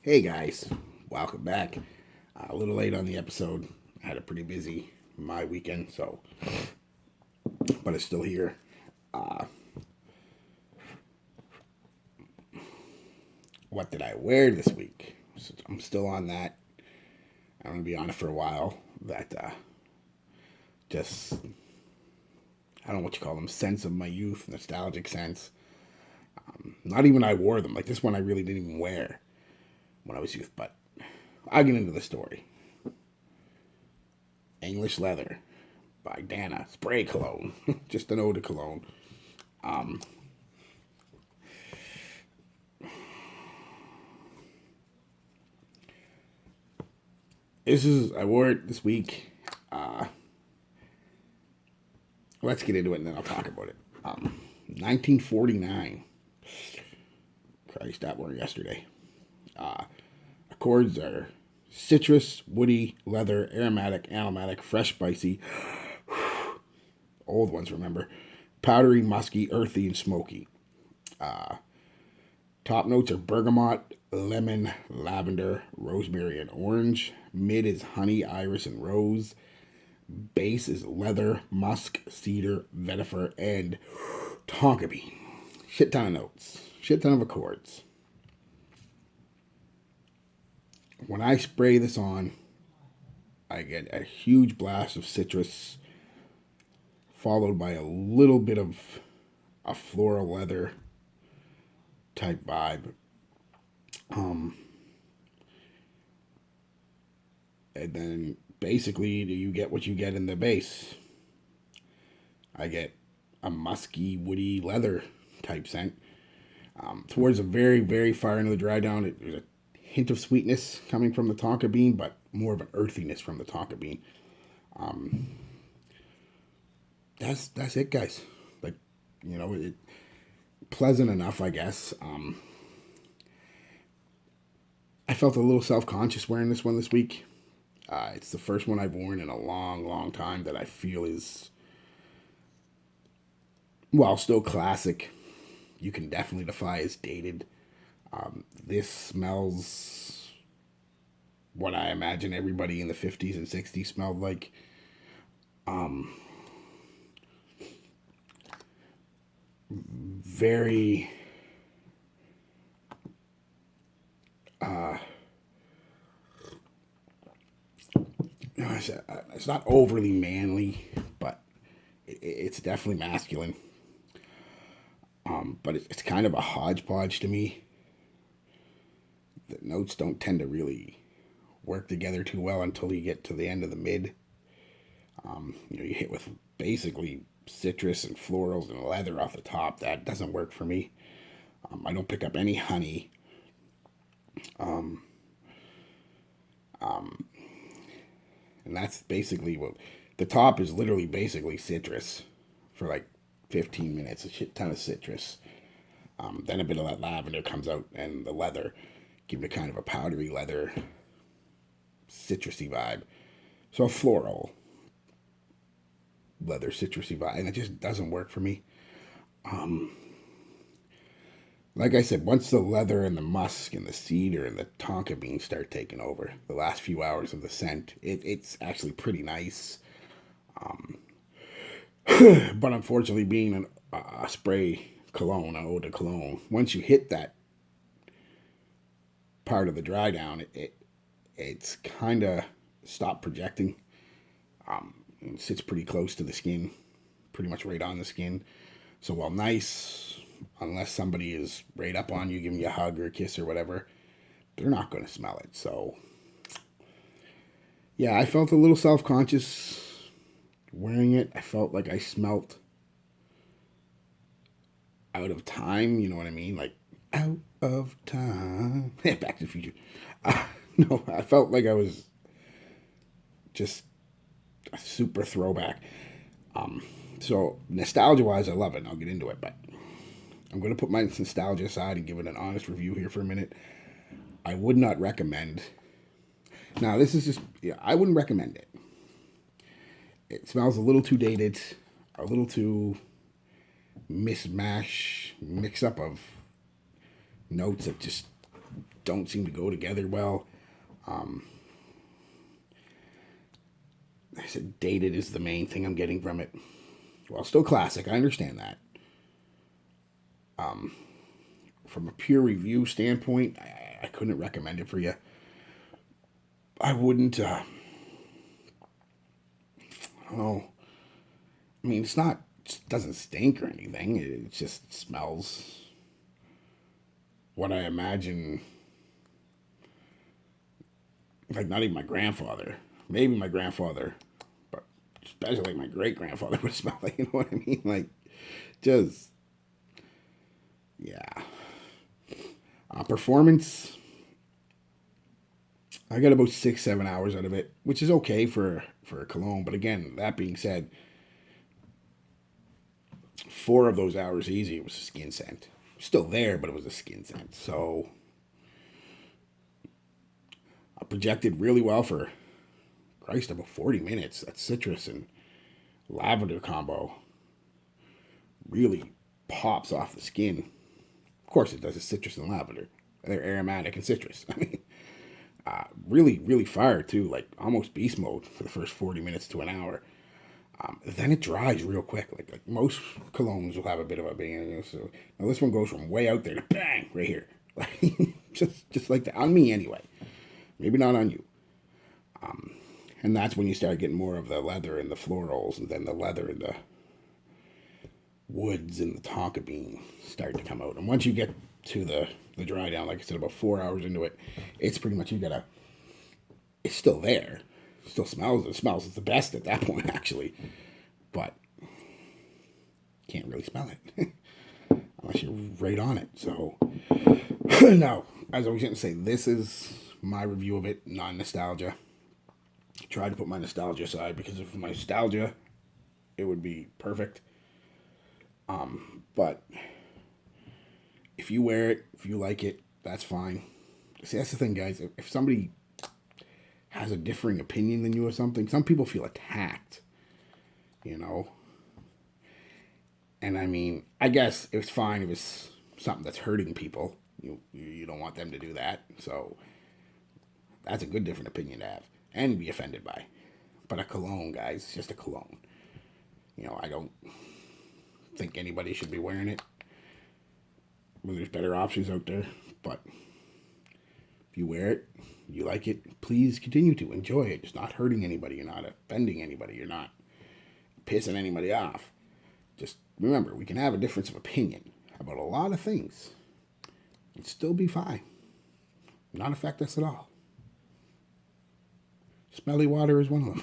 Hey guys, welcome back. A little late on the episode. I had a pretty busy my weekend, but it's still here. Uh, what did I wear this week? So I'm still on that. I'm gonna be on it for a while. That just I don't know what you call them, sense of my youth, nostalgic sense. Not even I wore them. Like this one, I really didn't even wear when I was youth. But I'll get into the story. English Leather by Dana spray cologne. Just an ode to cologne. Um, I wore it this week. Uh, let's get into it and then I'll talk about it. 1949. Christ, that wore yesterday. Uh, Accords are citrus, woody, leather, aromatic, fresh, spicy. Old ones, remember. Powdery, musky, earthy, and smoky. Uh, Top notes are bergamot, lemon, lavender, rosemary, and orange. Mid is honey, iris, and rose. Base is leather, musk, cedar, vetiver, and tonka bean. Shit ton of notes. Shit ton of accords. When I spray this on, I get a huge blast of citrus, followed by a little bit of a floral leather type vibe. Um, and then basically you get what you get in the base. I get a musky, woody leather type scent. Towards the very, very far into the dry down, there's a hint of sweetness coming from the tonka bean, but more of an earthiness from the tonka bean. Um, that's it, guys. Like, pleasant enough, I guess. I felt a little self conscious wearing this one this week. It's the first one I've worn in a long, long time that I feel is, well, still classic. You can definitely defy as dated. This smells what I imagine everybody in the 50s and 60s smelled like. Um, very, uh, it's not overly manly, but it's definitely masculine. But it's kind of a hodgepodge to me. The notes don't tend to really work together too well until you get to the end of the mid. You hit with basically citrus and florals and leather off the top. That doesn't work for me. I don't pick up any honey. Um, um, and that's basically what the top is literally basically citrus for like 15 minutes, a shit ton of citrus. Then a bit of that lavender comes out and the leather, giving it kind of a powdery leather, citrusy vibe. So a floral leather citrusy vibe, and it just doesn't work for me. Um, like I said, once the leather and the musk and the cedar and the tonka bean start taking over, the last few hours of the scent, it's actually pretty nice. Um, but unfortunately, being a spray cologne, an eau de cologne, once you hit that part of the dry down, it's kind of stopped projecting. It sits pretty close to the skin, pretty much right on the skin. So while nice, unless somebody is right up on you, giving you a hug or a kiss or whatever, they're not going to smell it. So yeah, I felt a little self conscious wearing it. I felt like I smelt out of time. You know what I mean? Like out of time. Back to the Future. No, I felt like I was just a super throwback. Um, so nostalgia wise, I love it. And I'll get into it, but I'm going to put my nostalgia aside and give it an honest review here for a minute. I would not recommend. Now, this is just, yeah, I wouldn't recommend it. It smells a little too dated, a little too mix up of notes that just don't seem to go together well. I said dated is the main thing I'm getting from it. Well, still classic. I understand that. From a peer review standpoint, I couldn't recommend it for you. I wouldn't. I don't know. I mean, it's not. It doesn't stink or anything. It just smells what I imagine. Like not even my grandfather. Maybe my grandfather, but especially like my great grandfather would smell like. You know what I mean? Like, just yeah. Performance. I got about 6-7 hours out of it, which is okay for a cologne. But again, that being said, 4 of those hours easy, it was a skin scent. Still there, but it was a skin scent. So I projected really well for Christ about 40 minutes. That citrus and lavender combo really pops off the skin. Of course it does. It's citrus and lavender. They're aromatic and citrus. I mean, really, really fire too. Like almost beast mode for the first 40 minutes to an hour. Then it dries real quick. Like most colognes will have a bit of a bang. So now this one goes from way out there to bang right here. Like just like that on me anyway. Maybe not on you. And that's when you start getting more of the leather and the florals, and then the leather and the woods and the tonka bean start to come out. And once you get to the dry down, like I said, about 4 hours into it, it's pretty much it's still there. It still smells. It smells. It's the best at that point, actually. But can't really smell it unless you're right on it. So now, as I was going to say, this is my review of it, not nostalgia. Try to put my nostalgia aside, because if my nostalgia, it would be perfect. But if you wear it, if you like it, that's fine. See, that's the thing, guys. If somebody has a differing opinion than you or something, some people feel attacked, you know. And I mean, I guess it was fine if it's something that's hurting people. You don't want them to do that. So that's a good different opinion to have and be offended by. But a cologne, guys, it's just a cologne. You know, I don't think anybody should be wearing it when there's better options out there. But if you wear it, you like it, please continue to enjoy it. It's not hurting anybody. You're not offending anybody. You're not pissing anybody off. Just remember, we can have a difference of opinion about a lot of things and still be fine. Not affect us at all. Smelly water is one of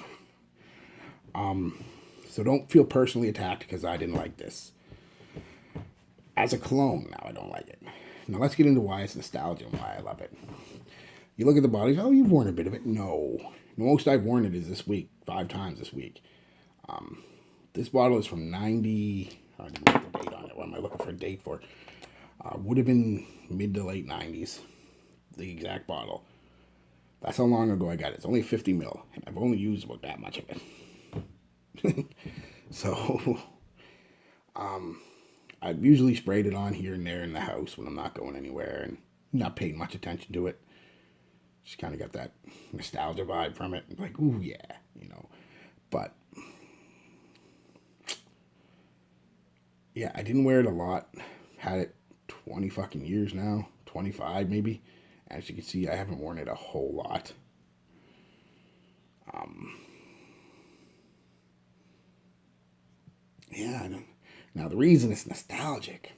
them. So don't feel personally attacked because I didn't like this. As a cologne, now I don't like it. Now let's get into why it's nostalgia and why I love it. You look at the bottles, oh, you've worn a bit of it. No. The most I've worn it is this week, 5 times this week. This bottle is from 90, I didn't write the date on it. What am I looking for a date for? Would have been mid to late 90s, the exact bottle. That's how long ago I got it. It's only 50 mil, and I've only used about that much of it. So, I've usually sprayed it on here and there in the house when I'm not going anywhere and not paying much attention to it. Just kind of got that nostalgia vibe from it. Like, ooh, yeah, you know. But, yeah, I didn't wear it a lot. Had it 20 fucking years now. 25 maybe. As you can see, I haven't worn it a whole lot. Yeah, now the reason it's nostalgic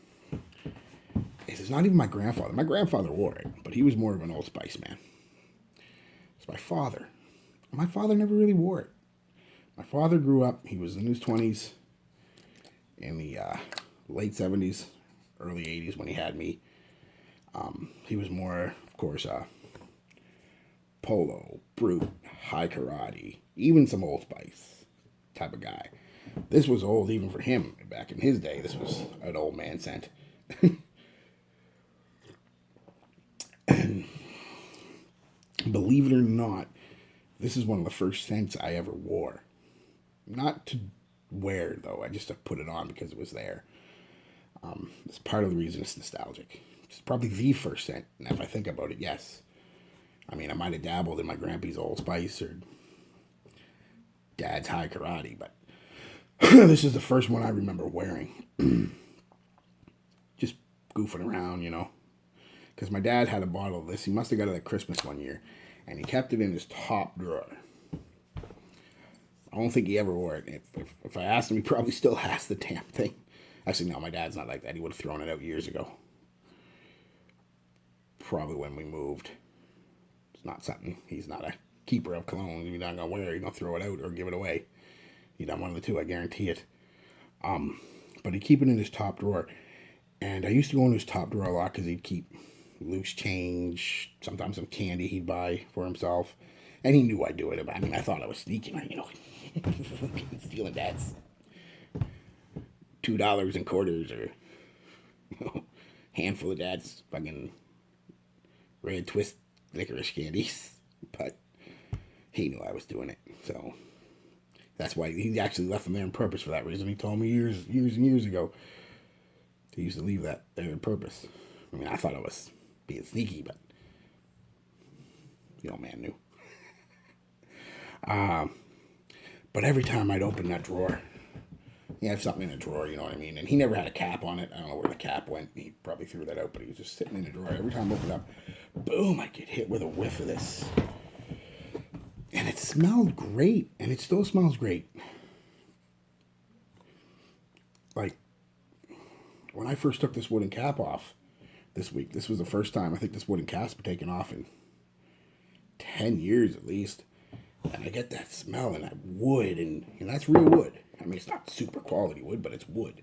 is it's not even my grandfather. My grandfather wore it, but he was more of an Old Spice man. It's my father. My father never really wore it. My father grew up, he was in his 20s, in the late 70s, early 80s when he had me. He was more, of course, Polo, Brute, High Karate, even some Old Spice type of guy. This was old even for him back in his day. This was an old man scent. And believe it or not, this is one of the first scents I ever wore. Not to wear, though. I just put it on because it was there. It's part of the reason it's nostalgic. It's probably the first scent. And if I think about it, yes. I mean, I might have dabbled in my grandpa's Old Spice or Dad's High Karate, but this is the first one I remember wearing. Just goofing around, you know. Because my dad had a bottle of this. He must have got it at Christmas one year. And he kept it in his top drawer. I don't think he ever wore it. If I asked him, he probably still has the damn thing. Actually, no, my dad's not like that. He would have thrown it out years ago. Probably when we moved. It's not something. He's not a keeper of cologne. If you're not going to wear it, you're going to throw it out or give it away. He done one of the two, I guarantee it. But he'd keep it in his top drawer. And I used to go into his top drawer a lot because he'd keep loose change, sometimes some candy he'd buy for himself. And he knew I'd do it. I mean, I thought I was sneaking, you know, stealing Dad's $2 in quarters or, you know, handful of Dad's fucking red twist licorice candies. But he knew I was doing it. So that's why he actually left them there on purpose for that reason. He told me years and years ago he used to leave that there on purpose. I mean, I thought I was being sneaky, but the old man knew. But every time I'd open that drawer, he had something in the drawer, you know what I mean? And he never had a cap on it. I don't know where the cap went. He probably threw that out, but he was just sitting in the drawer. Every time I opened up, boom, I'd get hit with a whiff of this. And it smelled great, and it still smells great. Like, when I first took this wooden cap off this week, this was the first time I think this wooden cap's been taken off in 10 years at least. And I get that smell and that wood, and that's real wood. I mean, it's not super quality wood, but it's wood.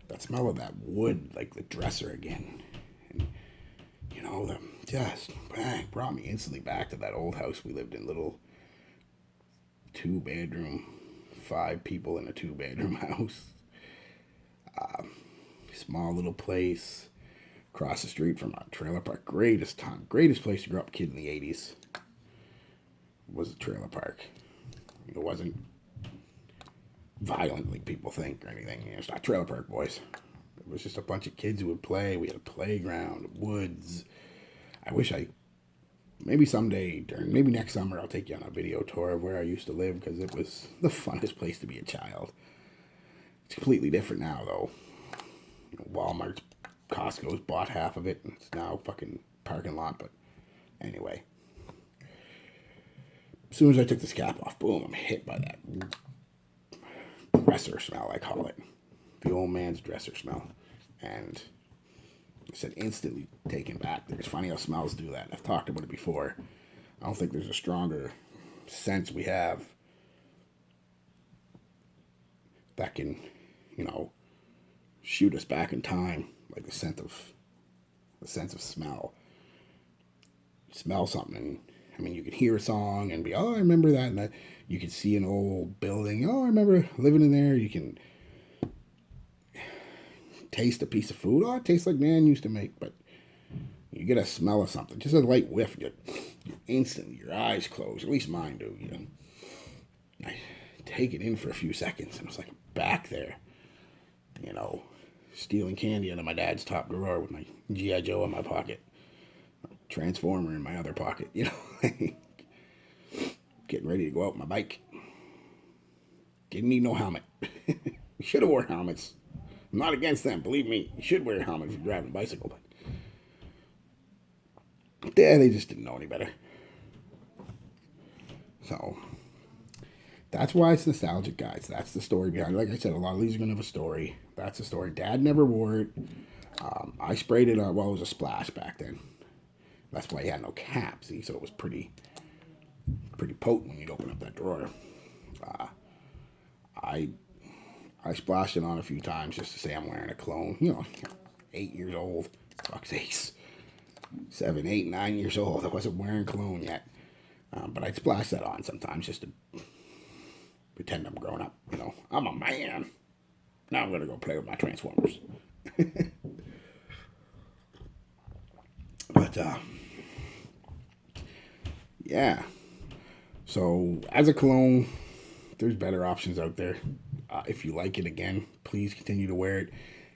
That smell of that wood, like the dresser again. And, you know, just bang, brought me instantly back to that old house we lived in, little 2-bedroom, 5 people in a 2-bedroom house. Small little place across the street from our trailer park. Greatest place to grow up kid in the 80s was a trailer park. It wasn't violent like people think or anything. You know, it's not Trailer Park Boys. It was just a bunch of kids who would play. We had a playground, woods. I wish maybe someday, maybe next summer, I'll take you on a video tour of where I used to live because it was the funnest place to be a child. It's completely different now, though. You know, Walmart's, Costco's bought half of it, and it's now fucking parking lot. But anyway, as soon as I took this cap off, boom, I'm hit by that dresser smell, I call it. The old man's dresser smell. And I said instantly taken back. It's funny how smells do that. I've talked about it before. I don't think there's a stronger sense we have that can, you know, shoot us back in time, like the sense of smell. You smell something, and I mean, you could hear a song and be, oh, I remember that, and you can see an old building. Oh, I remember living in there. You can taste a piece of food. Oh, it tastes like Nan used to make, but you get a smell of something, just a light whiff. You instantly, your eyes close. At least mine do. You know, I take it in for a few seconds, and it's like back there. You know, stealing candy out of my dad's top drawer with my G.I. Joe in my pocket, Transformer in my other pocket. You know, getting ready to go out on my bike. Didn't need no helmet. We should have wore helmets. I'm not against them. Believe me, you should wear a helmet if you're driving a bicycle. But they just didn't know any better. So that's why it's nostalgic, guys. That's the story behind it. Like I said, a lot of these are going to have a story. That's the story. Dad never wore it. I sprayed it on, well, it was a splash back then. That's why he had no cap, see? So it was pretty potent when you'd open up that drawer. I splashed it on a few times just to say I'm wearing a cologne. You know, 8 years old. Fuck's sakes. 7, 8, 9 years old. I wasn't wearing cologne yet. But I'd splash that on sometimes just to pretend I'm grown up. You know, I'm a man. Now I'm going to go play with my Transformers. But, yeah. So, as a cologne, there's better options out there. If you like it, again, please continue to wear it.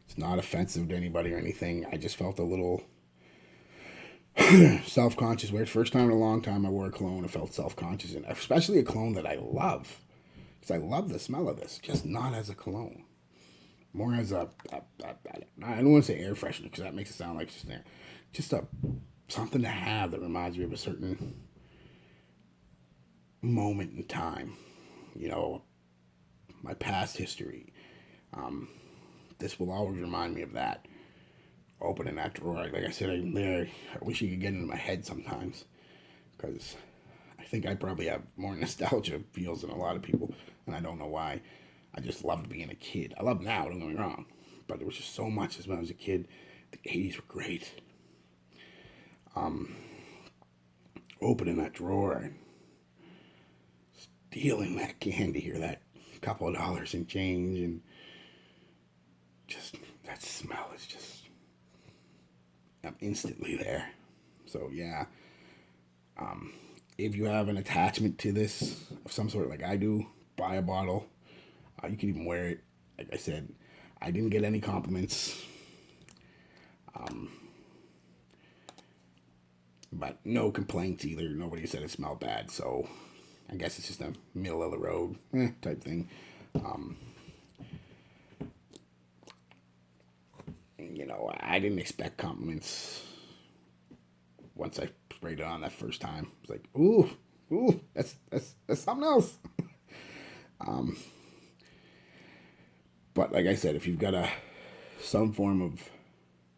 It's not offensive to anybody or anything. I just felt a little self-conscious wear. First time in a long time I wore a cologne. I felt self-conscious, and especially a cologne that I love, because I love the smell of this. Just not as a cologne, more as I don't want to say air freshener because that makes it sound like just an air, just a something to have that reminds me of a certain moment in time. You know, my past history. This will always remind me of that. Opening that drawer, like I said, I wish you could get into my head sometimes, because I think I probably have more nostalgia feels than a lot of people, and I don't know why. I just loved being a kid. I love now, don't get me wrong, but there was just so much as when I was a kid. The 80s were great. Opening that drawer and stealing that candy or that couple of dollars in change, and just that smell is just, I'm instantly there. So yeah, if you have an attachment to this of some sort, like I do, buy a bottle. You can even wear it. Like I said, I didn't get any compliments, but no complaints either. Nobody said it smelled bad, so I guess it's just a middle of the road type thing. You know, I didn't expect compliments once I sprayed it on that first time. It was like, ooh, that's something else. But like I said, if you've got some form of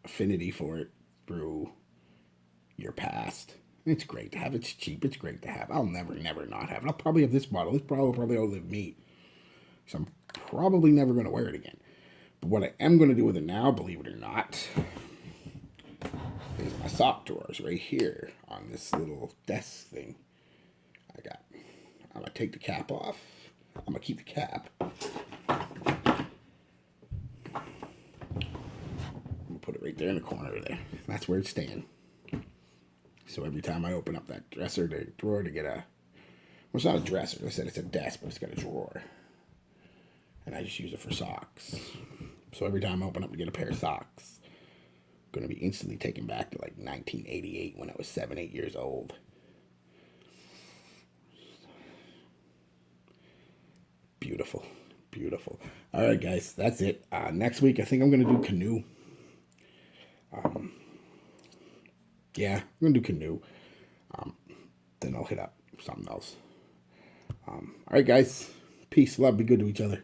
affinity for it through your past, it's great to have. It's cheap. It's great to have. I'll never not have it. I'll probably have this bottle. This bottle will probably outlive me. So I'm probably never going to wear it again. But what I am going to do with it now, believe it or not, is my sock drawers right here on this little desk thing I got. I'm going to take the cap off. I'm going to keep the cap. Put it right there in the corner there. That's where it's staying. So every time I open up that dresser, the drawer to get a, well, it's not a dresser. I said it's a desk, but it's got a drawer. And I just use it for socks. So every time I open up to get a pair of socks, I'm going to be instantly taken back to like 1988 when I was 7, 8 years old. Beautiful. Beautiful. All right, guys, that's it. Next week, I think I'm going to do canoe. Yeah, I'm going to do canoe. Then I'll hit up something else. All right, guys. Peace. Love. Be good to each other.